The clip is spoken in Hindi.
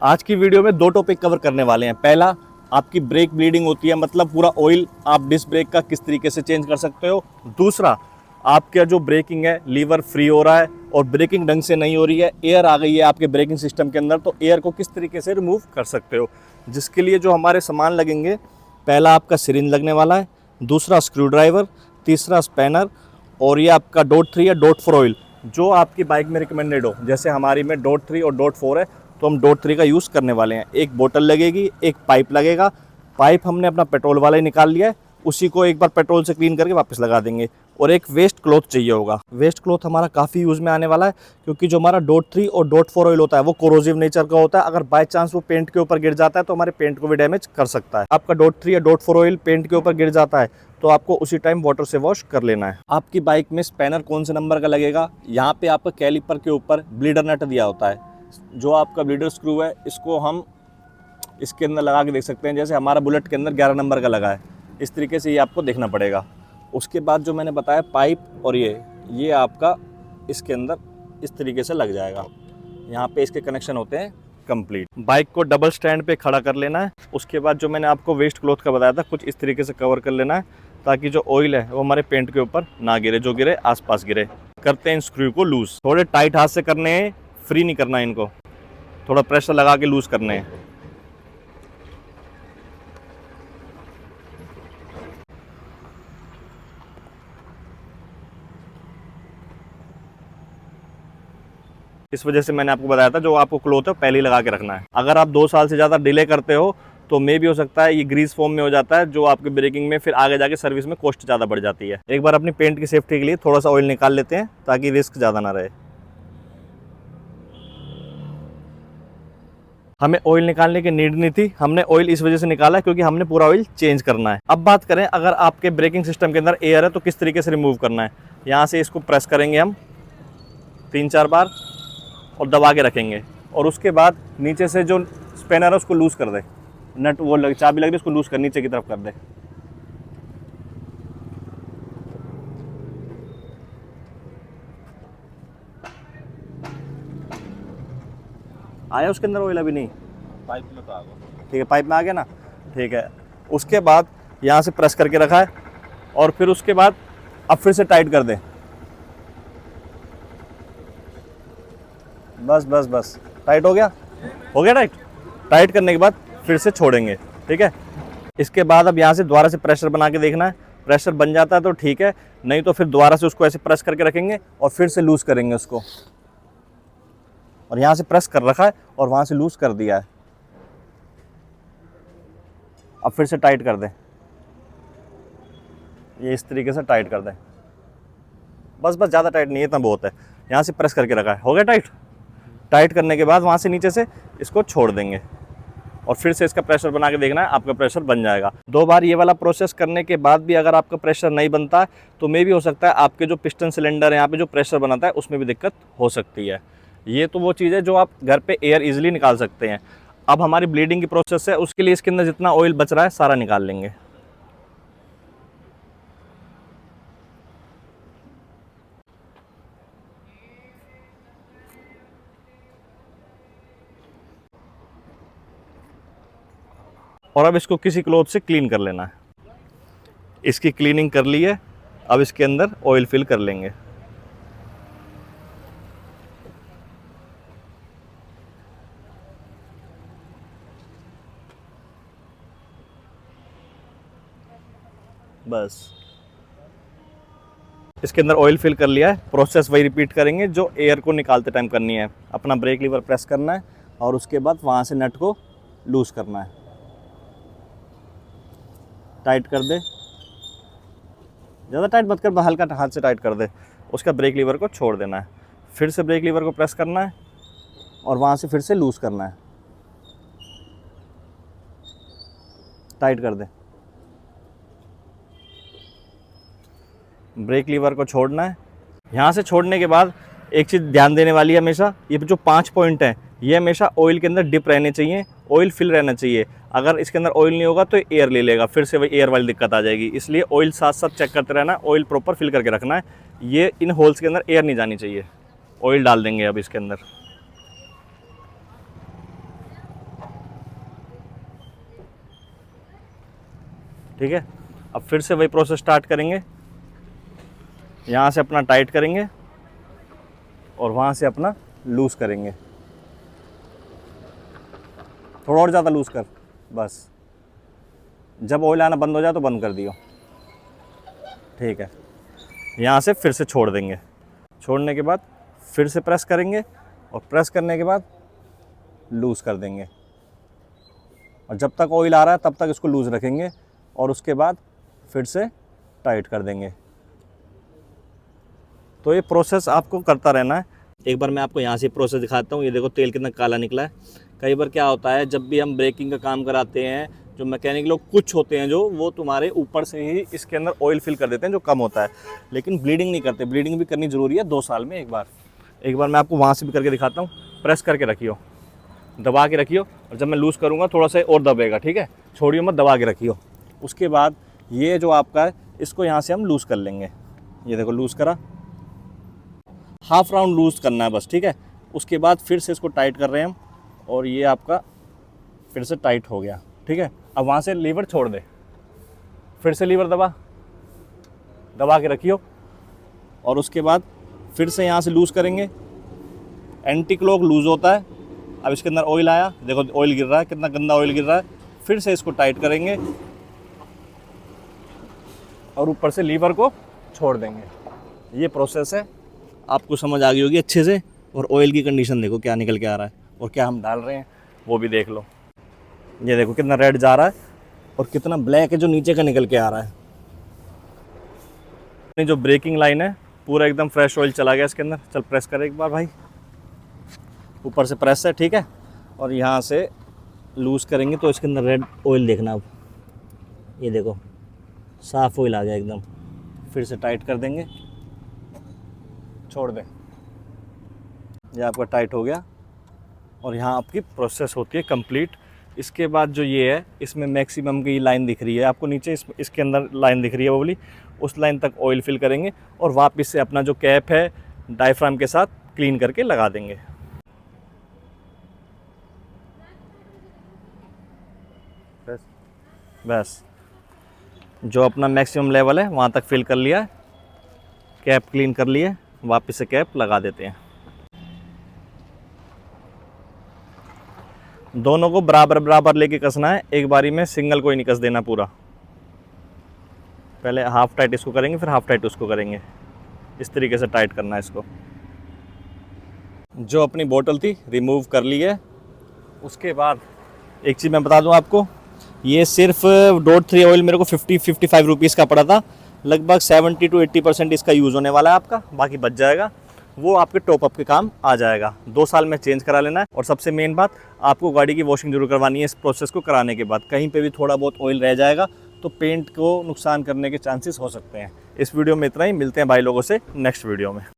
आज की वीडियो में दो टॉपिक कवर करने वाले हैं। पहला, आपकी ब्रेक ब्लीडिंग होती है, मतलब पूरा ऑयल आप डिस्क ब्रेक का किस तरीके से चेंज कर सकते हो। दूसरा, आपका जो ब्रेकिंग है लीवर फ्री हो रहा है और ब्रेकिंग ढंग से नहीं हो रही है, एयर आ गई है आपके ब्रेकिंग सिस्टम के अंदर, तो एयर को किस तरीके से रिमूव कर सकते हो। जिसके लिए जो हमारे सामान लगेंगे, पहला आपका सिरिंज लगने वाला है, दूसरा स्क्रू ड्राइवर, तीसरा स्पैनर और ये आपका डॉट 3 या डॉट 4 ऑयल जो आपकी बाइक में रिकमेंडेड हो। जैसे हमारी में डॉट 3 और डॉट 4 है तो हम डॉट 3 का यूज़ करने वाले हैं। एक बोतल लगेगी, एक पाइप लगेगा। पाइप हमने अपना पेट्रोल वाला ही निकाल लिया है, उसी को एक बार पेट्रोल से क्लीन करके वापस लगा देंगे। और एक वेस्ट क्लॉथ चाहिए होगा। वेस्ट क्लॉथ हमारा काफ़ी यूज़ में आने वाला है, क्योंकि जो हमारा डॉट 3 और डॉट 4 ऑयल होता है वो कोरोसिव नेचर का होता है। अगर बाय चांस वो पेंट के ऊपर गिर जाता है तो हमारे पेंट को भी डैमेज कर सकता है। आपका डॉट 3 या डॉट 4 ऑयल पेंट के ऊपर गिर जाता है तो आपको उसी टाइम वाटर से वॉश कर लेना है। आपकी बाइक में स्पैनर कौन से नंबर का लगेगा, यहाँ पे आपका कैलिपर के ऊपर ब्लीडर नट दिया होता है। जो आपका ब्लीडर स्क्रू है, इसको हम इसके अंदर लगा के देख सकते हैं। जैसे हमारा बुलेट के अंदर 11 नंबर का लगा है, इस तरीके से ये आपको देखना पड़ेगा। उसके बाद जो मैंने बताया पाइप और ये आपका इसके अंदर इस तरीके से लग जाएगा। यहाँ पे इसके कनेक्शन होते हैं कंप्लीट। बाइक को डबल स्टैंड पे खड़ा कर लेना है। उसके बाद जो मैंने आपको वेस्ट क्लॉथ का बताया था, कुछ इस तरीके से कवर कर लेना है ताकि जो ऑयल है वो हमारे पेंट के ऊपर ना गिरे, जो गिरे आसपास गिरे। करते हैं स्क्रू को लूज। थोड़े टाइट हाथ से करने हैं, फ्री नहीं करना है इनको, थोड़ा प्रेशर लगा के लूज करने हैं। इस वजह से मैंने आपको बताया था जो आपको क्लॉथ है पहले ही लगा के रखना है। अगर आप 2 साल से ज़्यादा डिले करते हो तो मे भी हो सकता है ये ग्रीस फॉर्म में हो जाता है, जो आपके ब्रेकिंग में फिर आगे जाके सर्विस में कॉस्ट ज़्यादा बढ़ जाती है। एक बार अपनी पेंट की सेफ्टी के लिए थोड़ा सा ऑयल निकाल लेते हैं ताकि रिस्क ज़्यादा ना रहे। हमें ऑयल निकालने की नीड नहीं थी, हमने ऑयल इस वजह से निकाला क्योंकि हमने पूरा ऑयल चेंज करना है। अब बात करें, अगर आपके ब्रेकिंग सिस्टम के अंदर एयर है तो किस तरीके से रिमूव करना है। यहाँ से इसको प्रेस करेंगे हम 3-4 बार और दबा के रखेंगे, और उसके बाद नीचे से जो स्पैनर है उसको लूज़ कर दे। नट वो चाबी लग रही है, उसको लूज़ कर नीचे की तरफ कर दे। आया उसके अंदर ऑयल? अभी नहीं, पाइप में तो आ गया। ठीक है, पाइप में आ गया ना, ठीक है। उसके बाद यहाँ से प्रेस करके रखा है और फिर उसके बाद अब फिर से टाइट कर दे। बस बस बस, टाइट हो गया, हो गया टाइट। टाइट करने के बाद फिर से छोड़ेंगे, ठीक है। इसके बाद अब यहाँ से दोबारा से प्रेशर बना के देखना है। प्रेशर बन जाता है तो ठीक है, नहीं तो फिर दोबारा से उसको ऐसे प्रेस करके रखेंगे और फिर से लूज़ करेंगे उसको। और यहाँ से प्रेस कर रखा है और वहाँ से लूज़ कर दिया है। अब फिर से टाइट कर दें, ये इस तरीके से टाइट कर दें। बस बस, ज़्यादा टाइट नहीं है, इतना बहुत है। यहाँ से प्रेस करके रखा है, हो गया टाइट। टाइट करने के बाद वहाँ से नीचे से इसको छोड़ देंगे और फिर से इसका प्रेशर बना के देखना है, आपका प्रेशर बन जाएगा। 2 बार ये वाला प्रोसेस करने के बाद भी अगर आपका प्रेशर नहीं बनता तो मे भी हो सकता है आपके जो पिस्टन सिलेंडर है, यहाँ पे जो प्रेशर बनाता है उसमें भी दिक्कत हो सकती है। ये तो वो चीज़ है जो आप घर पे एयर इजीली निकाल सकते हैं। अब हमारी ब्लीडिंग की प्रोसेस है, उसके लिए इसके अंदर जितना ऑयल बच रहा है सारा निकाल लेंगे। और अब इसको किसी क्लॉथ से क्लीन कर लेना है। इसकी क्लीनिंग कर ली है, अब इसके अंदर ऑयल फिल कर लेंगे। बस, इसके अंदर ऑयल फिल कर लिया है। प्रोसेस वही रिपीट करेंगे जो एयर को निकालते टाइम करनी है। अपना ब्रेक लीवर प्रेस करना है और उसके बाद वहाँ से नट को लूज़ करना है। टाइट कर दे, ज़्यादा टाइट मत कर, हल्का हाथ से टाइट कर दे। उसका ब्रेक लीवर को छोड़ देना है, फिर से ब्रेक लीवर को प्रेस करना है और वहाँ से फिर से लूज़ करना है। टाइट कर दे, ब्रेक लीवर को छोड़ना है। यहाँ से छोड़ने के बाद एक चीज़ ध्यान देने वाली है हमेशा, ये जो 5 पॉइंट हैं ये हमेशा ऑयल के अंदर डिप रहने चाहिए, ऑयल फिल रहना चाहिए। अगर इसके अंदर ऑयल नहीं होगा तो एयर ले लेगा, फिर से वही एयर वाली दिक्कत आ जाएगी। इसलिए ऑयल साथ साथ चेक करते रहना, ऑयल प्रॉपर फिल करके रखना है। ये इन होल्स के अंदर एयर नहीं जानी चाहिए। ऑयल डाल देंगे अब इसके अंदर। ठीक है। अब फिर से वही प्रोसेस स्टार्ट करेंगे, यहाँ से अपना टाइट करेंगे और वहाँ से अपना लूज़ करेंगे। थोड़ा और ज़्यादा लूज़ कर, बस। जब ऑयल आना बंद हो जाए तो बंद कर दियो, ठीक है। यहाँ से फिर से छोड़ देंगे, छोड़ने के बाद फिर से प्रेस करेंगे और प्रेस करने के बाद लूज़ कर देंगे। और जब तक ऑयल आ रहा है तब तक इसको लूज़ रखेंगे और उसके बाद फिर से टाइट कर देंगे। तो ये प्रोसेस आपको करता रहना है। एक बार मैं आपको यहाँ से प्रोसेस दिखाता हूँ। ये देखो तेल कितना काला निकला है। कई बार क्या होता है, जब भी हम ब्रेकिंग का काम कराते हैं, जो मैकेनिक लोग कुछ होते हैं जो वो तुम्हारे ऊपर से ही इसके अंदर ऑयल फिल कर देते हैं जो कम होता है, लेकिन ब्लीडिंग नहीं करते। ब्लीडिंग भी करनी ज़रूरी है 2 साल में एक बार। मैं आपको वहाँ से भी करके दिखाता हूँ। प्रेस करके रखियो, दबा के रखियो, और जब मैं लूज़ करूँगा थोड़ा सा और दबेगा, ठीक है। छोड़ियो मत, दबा के रखियो। उसके बाद ये जो आपका है इसको यहाँ से हम लूज़ कर लेंगे। ये देखो लूज़ करा, हाफ राउंड लूज़ करना है बस, ठीक है। उसके बाद फिर से इसको टाइट कर रहे हैं हम, और ये आपका फिर से टाइट हो गया, ठीक है। अब वहाँ से लीवर छोड़ दे, फिर से लीवर दबा के रखियो, और उसके बाद फिर से यहाँ से लूज़ करेंगे। एंटी क्लॉक लूज़ होता है। अब इसके अंदर ऑयल आया, देखो ऑयल गिर रहा है, कितना गंदा ऑयल गिर रहा है। फिर से इसको टाइट करेंगे और ऊपर से लीवर को छोड़ देंगे। ये प्रोसेस है, आपको समझ आ गई होगी अच्छे से। और ऑयल की कंडीशन देखो क्या निकल के आ रहा है और क्या हम डाल रहे हैं वो भी देख लो। ये देखो कितना रेड जा रहा है और कितना ब्लैक है जो नीचे का निकल के आ रहा है। जो ब्रेकिंग लाइन है पूरा एकदम फ्रेश ऑयल चला गया इसके अंदर। चल प्रेस कर एक बार भाई, ऊपर से प्रेस है, ठीक है। और यहाँ से लूज़ करेंगे तो इसके अंदर रेड ऑयल देखना। अब ये देखो साफ़ ऑयल आ गया एकदम। फिर से टाइट कर देंगे, छोड़ दें, ये आपका टाइट हो गया। और यहाँ आपकी प्रोसेस होती है कंप्लीट। इसके बाद जो ये है इसमें मैक्सिमम की लाइन दिख रही है आपको नीचे, इसके अंदर लाइन दिख रही है वो वाली, उस लाइन तक ऑयल फिल करेंगे और वापस से अपना जो कैप है डायफ्राम के साथ क्लीन करके लगा देंगे। बस जो अपना मैक्सिमम लेवल है वहाँ तक फिल कर लिया है, कैप क्लीन कर लिए, वापस से कैप लगा देते हैं। दोनों को बराबर बराबर लेके कसना है, एक बारी में सिंगल को ही नहीं कस देना पूरा। पहले हाफ टाइट इसको करेंगे, फिर हाफ टाइट उसको करेंगे। इस तरीके से टाइट करना है इसको। जो अपनी बोतल थी रिमूव कर ली है। उसके बाद एक चीज़ मैं बता दूं आपको, ये सिर्फ .3 ऑयल मेरे को 50-55 रुपीज़ का पड़ा था। लगभग 70 to 80% इसका यूज़ होने वाला है आपका, बाकी बच जाएगा, वो आपके टॉप अप के काम आ जाएगा। 2 साल में चेंज करा लेना है। और सबसे मेन बात, आपको गाड़ी की वॉशिंग जरूर करवानी है इस प्रोसेस को कराने के बाद। कहीं पे भी थोड़ा बहुत ऑयल रह जाएगा तो पेंट को नुकसान करने के चांसेस हो सकते हैं। इस वीडियो में इतना ही, मिलते हैं भाई लोगों से नेक्स्ट वीडियो में।